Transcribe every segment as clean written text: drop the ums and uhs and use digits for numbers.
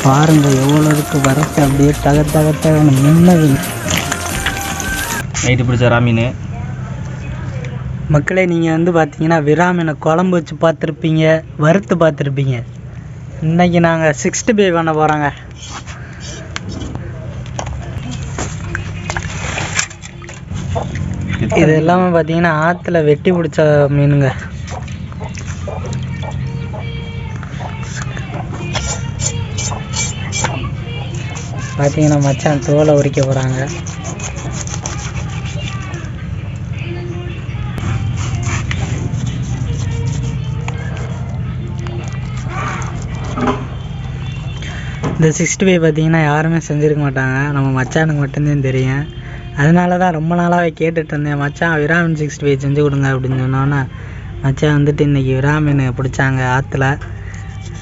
பாருங்க எவ்வளோ இருக்கு வரத்து, அப்படியே தகத்தகத்த முன்னது நைட்டு பிடிச்ச ராமீன். மக்களே, நீங்கள் வந்து பார்த்தீங்கன்னா விராமீனை குழம்பு வச்சு பார்த்துருப்பீங்க, வறுத்து பார்த்துருப்பீங்க. இன்றைக்கி நாங்கள் 65 பண்ண போகிறோங்க. இது எல்லாமே பார்த்தீங்கன்னா ஆற்றுல வெட்டி பிடிச்ச மீனுங்க. பார்த்தீங்கன்னா மச்சான் தோலை உரிக்க போகிறாங்க. இந்த 65 பார்த்தீங்கன்னா யாருமே செஞ்சுருக்க மாட்டாங்க, நம்ம மச்சானுக்கு மட்டும்தான் தெரியும். அதனால தான் ரொம்ப நாளாகவே கேட்டுட்டு இருந்தேன், மச்சான் விராமீன் 65 செஞ்சு கொடுங்க அப்படின்னு சொன்னோன்னே மச்சான் வந்துட்டு இன்றைக்கி விராமீன் பிடிச்சாங்க ஆற்றுல.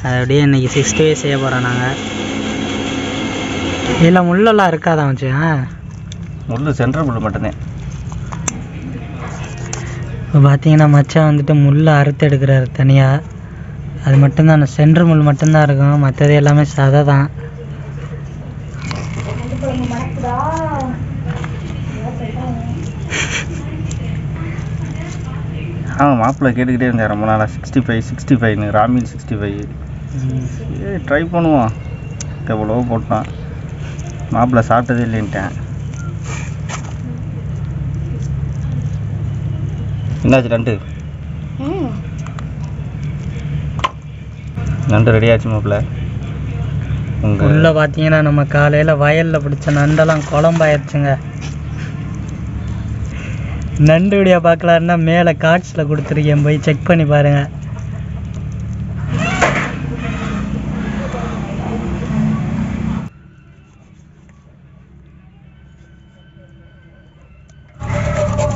அது அப்படியே இன்றைக்கி 65 செய்ய போகிறோம் நாங்கள். இதில் முள்ளெல்லாம் இருக்காதான் மச்சான்? முள் சென்ட்ரல் முள் மட்டும்தான். இப்போ பார்த்தீங்கன்னா மச்சான் வந்துட்டு முள்ளை அறுத்து எடுக்கிறாரு தனியாக. அது மட்டும்தான், அந்த சென்ட்ரு முள் மட்டும்தான் இருக்கும், மற்றது எல்லாமே சதை தான். மாப்பிள்ளை கேட்டுக்கிட்டே இருந்தேன் ரொம்ப நாளாக 65 ராமீன் 65 ட்ரை பண்ணுவோம். எவ்வளோ போட்டான், மாப்பிள்ளை சாப்பிட்டதே இல்லைன்ட்டேன். என்னாச்சு நண்டு ரெடி ஆச்சு மாப்பிள்ள. உள்ள பார்த்தீங்கன்னா நம்ம காலையில் வயலில் பிடிச்ச நண்டெல்லாம் குழம்பாயிருச்சுங்க. நண்டு வீடியோ பார்க்கலான்னா மேலே காட்ஸில் கொடுத்துருக்கேன், போய் செக் பண்ணி பாருங்கள்.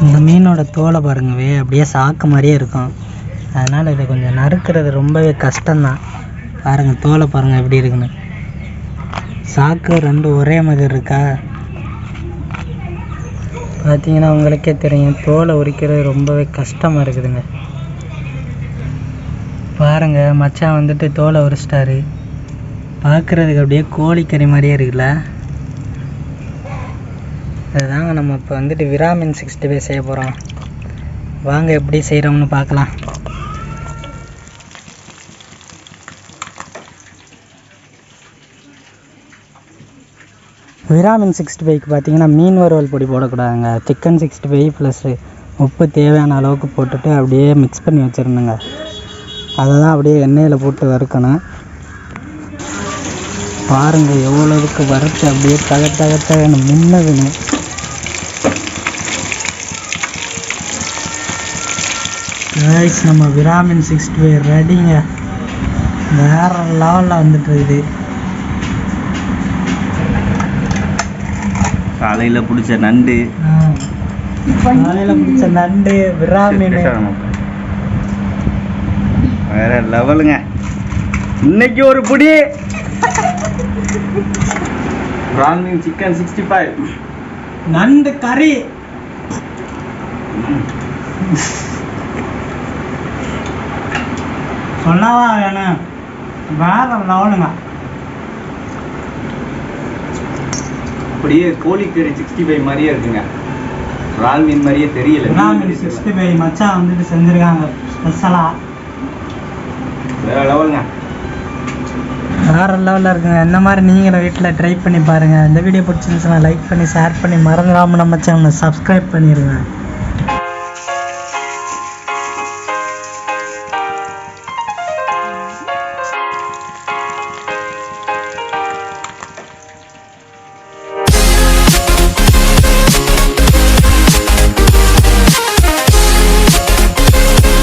இந்த மீனோட தோலை பாருங்கவே அப்படியே சாக்கு மாதிரியே இருக்கும். அதனால் இதை கொஞ்சம் நறுக்கிறது ரொம்பவே கஷ்டம்தான். பாருங்கள் தோலை பாருங்கள் எப்படி இருக்குன்னு. சாக்கு ரெண்டும் ஒரே மாதிரி இருக்கா பார்த்தீங்கன்னா உங்களுக்கே தெரியும். தோலை உரிக்கிறது ரொம்பவே கஷ்டமாக இருக்குதுங்க. பாருங்கள் மச்சான் வந்துட்டு தோலை உரிச்சிட்டாரு. பார்க்குறதுக்கு அப்படியே கோழிக்கறி மாதிரியே இருக்குல்ல. அதுதாங்க நம்ம இப்போ வந்துட்டு விராமீன் 65 செய்ய போகிறோம். வாங்க எப்படி செய்கிறோம்னு பார்க்கலாம். விராமீன் 65க்கு பார்த்தீங்கன்னா மீன் வறுவல் பொடி போடக்கூடாதுங்க. சிக்கன் 65 ப்ளஸ் உப்பு தேவையான அளவுக்கு போட்டுட்டு அப்படியே மிக்ஸ் பண்ணி வச்சிடணுங்க. அதை தான் அப்படியே எண்ணெயில் போட்டு வறுக்கணும். பாருங்கள் எவ்வளோவுக்கு வறுத்து அப்படியே தகத்தகத்தகன்னு முன்னதுன்னு. ரைஸ் நம்ம விராமீன் 65 ரெடிங்க. வேறு லெவலில் வந்துட்டு இருக்குது. காலையில் பிடிச்ச நண்டு, விராமீன் வேற லெவலுங்க. இன்னைக்கு ஒரு புடி ராமீன் சிக்கன் 65 நண்டு கறி. சொல்லவா வேணும், வேற லெவலுங்க. அப்படியே கோழிக்கறி 65 மாதிரியே இருக்குங்க. இறால் மீன் மாதிரியே தெரியல. விராமீன் 65 மச்சான் வந்துட்டு செஞ்சுருக்காங்க ஸ்பெஷலாக. வேற லெவலுங்க, வேற லெவலில் இருக்குங்க. இந்த மாதிரி நீங்களும் வீட்டில் ட்ரை பண்ணி பாருங்கள். இந்த வீடியோ பிடிச்சிருந்துச்சுன்னா லைக் பண்ணி ஷேர் பண்ணி மறந்துடாமல் நம்ம சேனலை சப்ஸ்கிரைப் பண்ணிடுங்க.